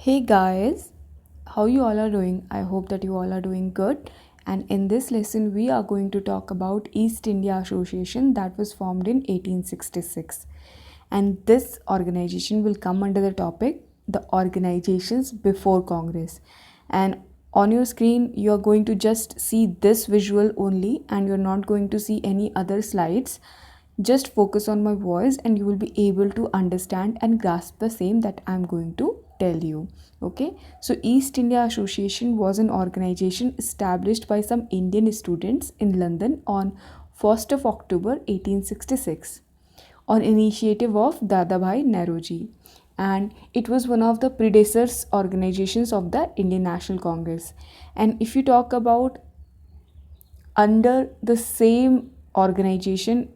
Hey guys, how you all are doing? I hope that you all are doing good. And in this lesson, we are going to talk about East India Association that was formed in 1866. And this organization will come under the topic the organizations before Congress. And on your screen, you are going to just see this visual only, and you're not going to see any other slides. Just focus on my voice and you will be able to understand and grasp the same that I'm going to tell you. Okay, so East India Association was an organization established by some Indian students in London on 1st of October 1866 on initiative of Dadabhai Naroji, and it was one of the predecessors organizations of the Indian National Congress. And if you talk about under the same organization,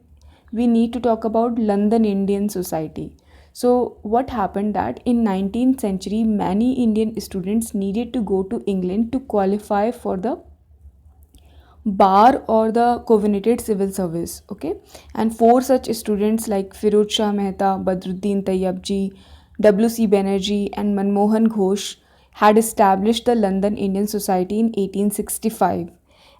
we need to talk about London Indian Society. So what happened that in 19th century many Indian students needed to go to England to qualify for the bar or the covenanted civil service. Okay, and four such students like Firoz Shah Mehta, Badruddin Tayyabji, WC Banerjee and Manmohan Ghosh had established the London Indian Society in 1865,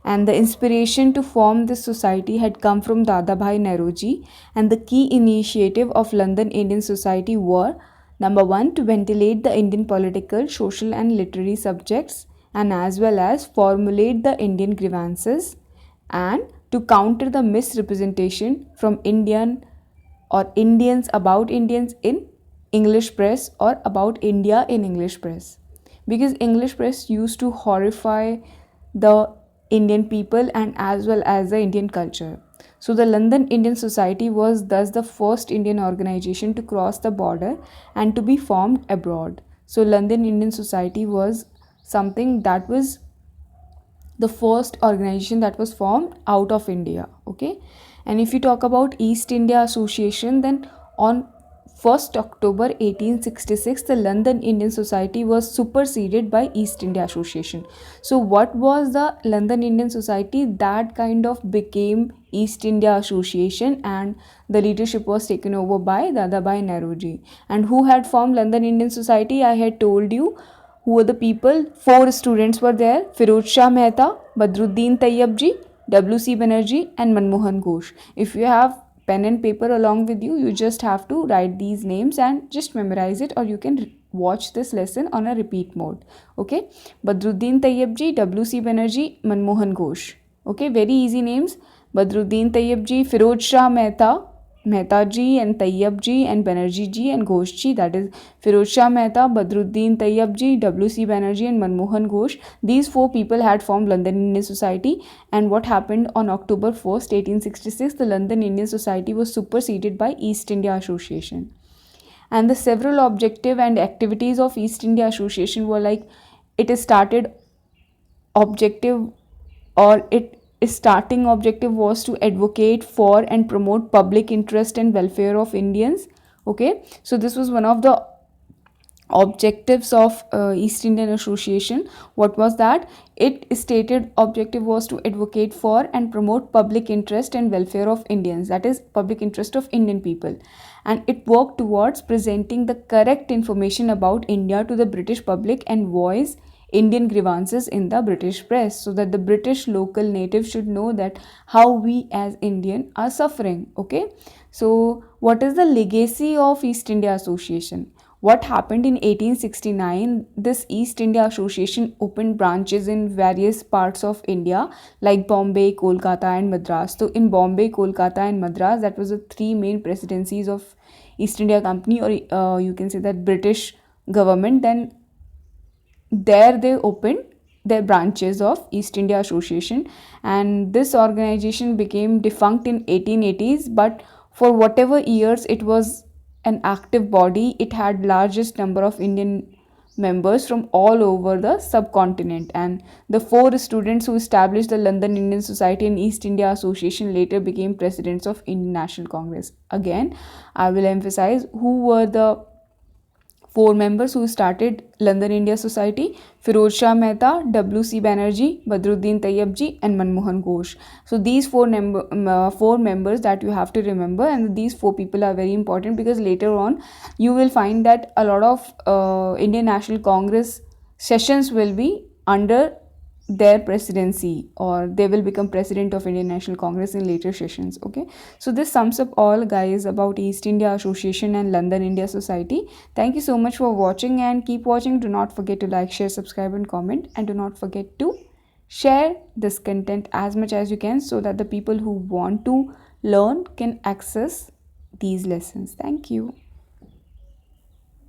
and the inspiration to form this society had come from Dadabhai Naroji, and the key initiative of London Indian Society were: number 1, to ventilate the Indian political, social and literary subjects, and as well as formulate the Indian grievances, and to counter the misrepresentation from Indian or Indians about Indians in English press or about India in English press. Because English press used to horrify the Indian people and as well as the Indian culture. So the London Indian Society was thus the first Indian organization to cross the border and to be formed abroad. So London Indian Society was something that was the first organization that was formed out of India. Okay, and if you talk about East India Association, then on 1st October 1866 the London Indian Society was superseded by East India Association. So what was the London Indian Society? That kind of became East India Association, and the leadership was taken over by Dadabhai Naroji. And who had formed London Indian Society? I had told you who were the people. Four students were there: Firoz Shah Mehta, Badruddin Tayyabji, WC Banerjee and Manmohan Ghosh. If you have pen and paper along with you, you just have to write these names and just memorize it, or you can watch this lesson on a repeat mode. Okay, Badruddin Tayyabji, WC Banerjee, Manmohan Ghosh. Okay, very easy names: Badruddin Tayyabji, Firoz Shah Mehta, Mehta ji and Tayyab ji and Banerjee ji and Ghosh ji, that is Firoz Shah Mehta, Badruddin Tayyab ji, WC Banerjee and Manmohan Ghosh. These four people had formed London Indian Society. And what happened on October 1st, 1866? The London Indian Society was superseded by East India Association. And the several objective and activities of East India Association were like: it is started objective or its starting objective was to advocate for and promote public interest and welfare of Indians. Okay, so this was one of the objectives of East Indian Association. What was that? It stated objective was to advocate for and promote public interest and welfare of Indians, that is public interest of Indian people. And it worked towards presenting the correct information about India to the British public and voice Indian grievances in the British press, so that the British local natives should know that how we as Indian are suffering. Okay, so what is the legacy of East India Association? What happened in 1869? This East India Association opened branches in various parts of India like Bombay, Kolkata and Madras. So in Bombay, Kolkata and Madras, that was the three main presidencies of East India Company, or you can say that British government. Then there they opened their branches of East India Association, and this organization became defunct in 1880s, but for whatever years it was an active body, it had largest number of Indian members from all over the subcontinent. And the four students who established the London Indian Society and East India Association later became presidents of Indian National Congress. Again, I will emphasize who were the four members who started London India Society: Firoz Shah Mehta, W.C. Banerjee, Badruddin Tayyabji, and Manmohan Ghosh. So these four members that you have to remember, and these four people are very important because later on you will find that a lot of Indian National Congress sessions will be under their presidency, or they will become president of Indian National Congress in later sessions. Okay, so this sums up all, guys, about East India Association and London India Society. Thank you so much for watching, and keep watching. Do not forget to like, share, subscribe, and comment, and do not forget to share this content as much as you can so that the people who want to learn can access these lessons. Thank you.